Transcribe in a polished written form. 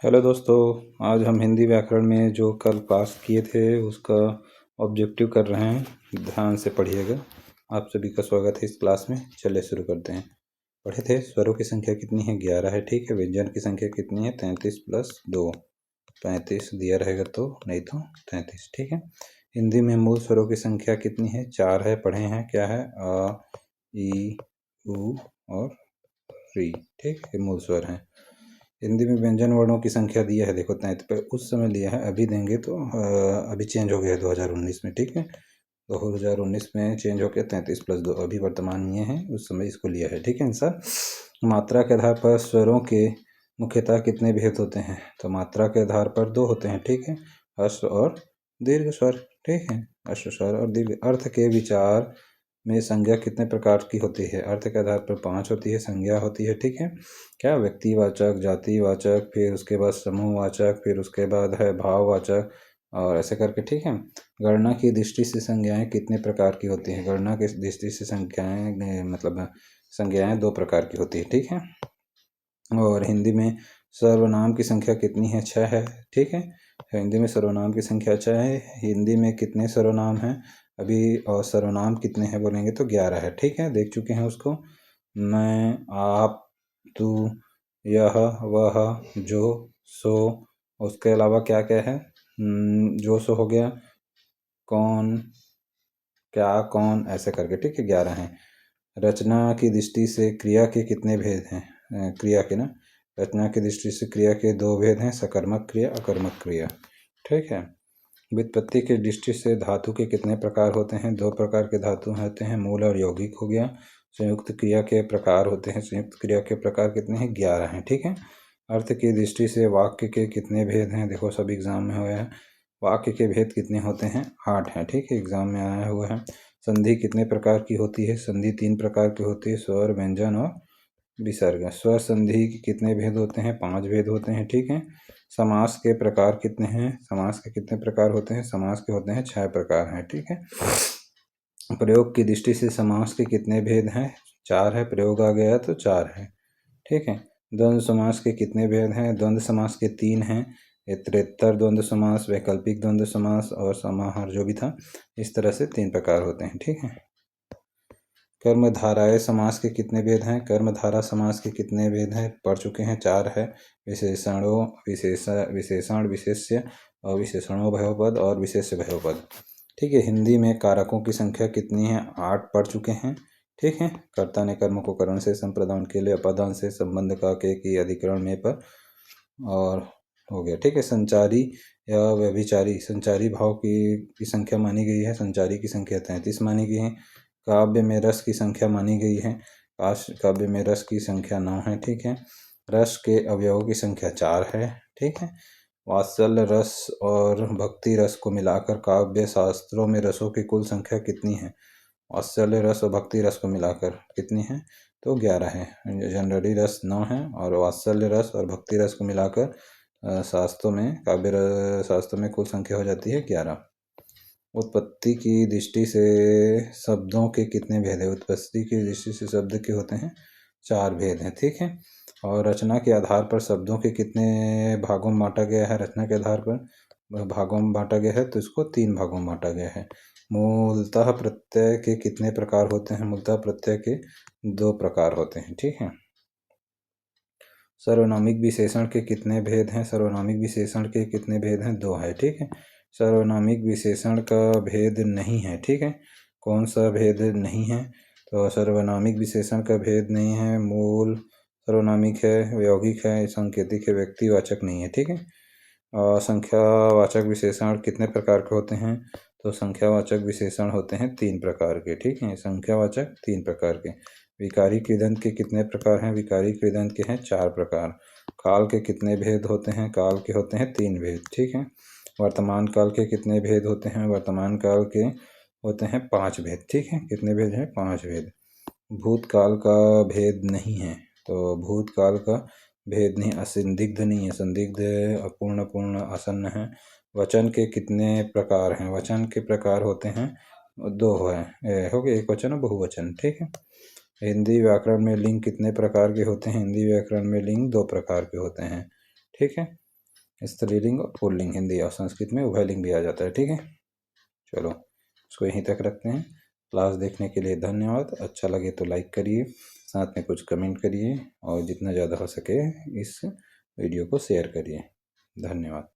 Hello दोस्तों। आज हम हिंदी व्याकरण में जो कल पास किए थे उसका ऑब्जेक्टिव कर रहे हैं। ध्यान से पढ़िएगा। आप सभी का स्वागत है इस क्लास में। चलिए शुरू करते हैं। पढ़े थे स्वरों की संख्या कितनी है, 11 है। ठीक है। व्यंजन की संख्या कितनी है, 33 + 2, 35 दिया रहेगा तो, नहीं तो 33। ठीक है। हिंदी में मूल स्वरों की संख्या कितनी है, 4 है। पढ़े हैं क्या है, अ, ई, उ और री। ठीक है, मूल स्वर हैं। हिंदी में व्यंजन वर्णों की संख्या दिया है, देखो 33 पे उस समय लिया है, अभी देंगे तो अभी चेंज हो गया है 2019 में। ठीक है, 2019 में चेंज हो गया 33 + 2, अभी वर्तमान में है, उस समय इसको लिया है। ठीक है आंसर। मात्रा के आधार पर स्वरों के मुख्यतः कितने भेद होते हैं, तो मात्रा के आधार पर 2 होते हैं। ठीक है, ह्रस्व और दीर्घ स्वर। ठीक है, ह्रस्व स्वर और दीर्घ। अर्थ के विचार में संज्ञा कितने प्रकार की होती है, अर्थ के आधार पर 5 होती है संज्ञा होती है। ठीक है, क्या, व्यक्तिवाचक, जातिवाचक, फिर उसके बाद समूहवाचक, फिर उसके बाद है भाववाचक, और ऐसे करके। ठीक है। गणना की दृष्टि से संज्ञाएं कितने प्रकार की होती हैं, गणना की दृष्टि से संज्ञाएं मतलब संज्ञाएं 2 प्रकार की होती है। ठीक है। और हिंदी में सर्वनाम की संख्या कितनी है, 6 है। ठीक है, हिंदी में सर्वनाम की संख्या 6 है। हिंदी में कितने सर्वनाम हैं अभी, और सर्वनाम कितने हैं बोलेंगे तो 11 है। ठीक है, देख चुके हैं उसको। मैं, आप, तू, यह, वह, जो, सो। उसके अलावा क्या क्या है, जो सो हो गया, कौन, क्या, कौन, ऐसे करके। ठीक है, 11 हैं। रचना की दृष्टि से क्रिया के कितने भेद हैं, क्रिया के ना, रचना की दृष्टि से क्रिया के 2 भेद हैं, सकर्मक क्रिया, अकर्मक क्रिया। ठीक है। व्युत्पत्ति की दृष्टि से धातु के कितने प्रकार होते हैं, 2 प्रकार के धातु होते हैं, मूल और यौगिक हो गया। संयुक्त क्रिया के प्रकार होते हैं, संयुक्त क्रिया के प्रकार कितने हैं, 11 हैं। ठीक है। अर्थ की दृष्टि से वाक्य के कितने भेद हैं, देखो सब एग्जाम में हुए हैं। वाक्य के भेद कितने होते हैं, 8 हैं। ठीक है, एग्जाम में आया हुआ है। संधि कितने प्रकार की होती है, संधि 3 प्रकार की होती है, स्वर, व्यंजन और विसर्ग। स्वर संधि के कितने भेद होते हैं, 5 भेद होते हैं। ठीक है। समास के प्रकार कितने हैं, समास के कितने प्रकार होते हैं, समास के होते हैं 6 प्रकार हैं। ठीक है। प्रयोग की दृष्टि से समास के कितने भेद हैं, 4 है। प्रयोग आ गया तो 4 है। ठीक है। द्वंद्व समास के कितने भेद हैं, द्वंद्व समास के 3 हैं। इतरेत्तर द्वंद्व समास, वैकल्पिक द्वंद्व समास और समाहार जो भी था, इस तरह से 3 प्रकार होते हैं। ठीक है। कर्मधारय समास के कितने भेद हैं, कर्मधारा समास के कितने भेद हैं, पढ़ चुके हैं, 4 है। विशेषणों, विशेषण, विशेष्य और विशेषणों भयोपद और विशेष्य भयोपद। ठीक है। हिंदी में कारकों की संख्या कितनी है, 8 पढ़ चुके हैं। ठीक है। कर्ता ने कर्म को करण से संप्रदान के लिए अपादान से संबंध का के की अधिकरण में पर और हो गया। ठीक है। संचारी या व्यभिचारी, संचारी भाव की संख्या मानी गई है, संचारी की संख्या 33 मानी गई है। काव्य में रस की संख्या मानी गई है, काव्य में रस की संख्या 9 है। ठीक है। रस के अवयवों की संख्या 4 है। ठीक है। वात्सल्य रस और भक्ति रस को मिलाकर काव्य शास्त्रों में रसों की कुल संख्या कितनी है, वात्सल्य रस और भक्ति रस को मिलाकर कितनी है, तो 11 है। जनरली रस 9 है और वात्सल्य रस और भक्ति रस को मिलाकर शास्त्रों में, काव्य शास्त्रों में कुल संख्या हो जाती है 11। उत्पत्ति की दृष्टि से शब्दों के कितने भेद है, उत्पत्ति की दृष्टि से शब्द के होते हैं 4 भेद हैं। ठीक है। और रचना के आधार पर शब्दों के कितने भागों में बांटा गया है, रचना के आधार पर भागों में बांटा गया है, तो इसको 3 भागों में बांटा गया है। मूलतः प्रत्यय के कितने प्रकार होते हैं, मूलतः प्रत्यय के 2 प्रकार होते हैं। ठीक है। सर्वनामिक विशेषण के कितने भेद हैं, सर्वनामिक विशेषण के कितने भेद हैं, 2 है। ठीक है। सर्वनामिक विशेषण का भेद नहीं है। ठीक है। कौन सा भेद नहीं है, तो सर्वनामिक विशेषण का भेद नहीं है। मूल सर्वनामिक है, यौगिक है, सांकेतिक है, व्यक्तिवाचक नहीं है। ठीक है। और संख्यावाचक विशेषण कितने प्रकार के होते हैं, तो संख्यावाचक विशेषण होते हैं 3 प्रकार के। ठीक है। संख्यावाचक 3 प्रकार के। विकारी कृदंत के कितने प्रकार हैं, विकारी कृदंत के हैं 4 प्रकार। काल के कितने भेद होते हैं, काल के होते हैं 3 भेद। ठीक है। वर्तमान काल के कितने भेद होते हैं, वर्तमान काल के होते हैं 5 भेद। ठीक है। कितने भेद हैं, 5 भेद। भूतकाल का भेद नहीं है, तो भूतकाल का भेद नहीं, असंदिग्ध नहीं है, संदिग्ध, अपूर्ण, पूर्ण, आसन्न है। वचन के कितने प्रकार हैं, वचन के प्रकार होते हैं 2 है, हो गया, एक वचन और बहुवचन। ठीक है। हिंदी व्याकरण में लिंग कितने प्रकार के होते हैं, हिंदी व्याकरण में लिंग 2 प्रकार के होते हैं। ठीक है। स्त्रीलिंग और पुल्लिंग हिंदी और संस्कृत में उभय लिंग भी आ जाता है। ठीक है, चलो इसको यहीं तक रखते हैं। क्लास देखने के लिए धन्यवाद। अच्छा लगे तो लाइक करिए, साथ में कुछ कमेंट करिए और जितना ज़्यादा हो सके इस वीडियो को शेयर करिए। धन्यवाद।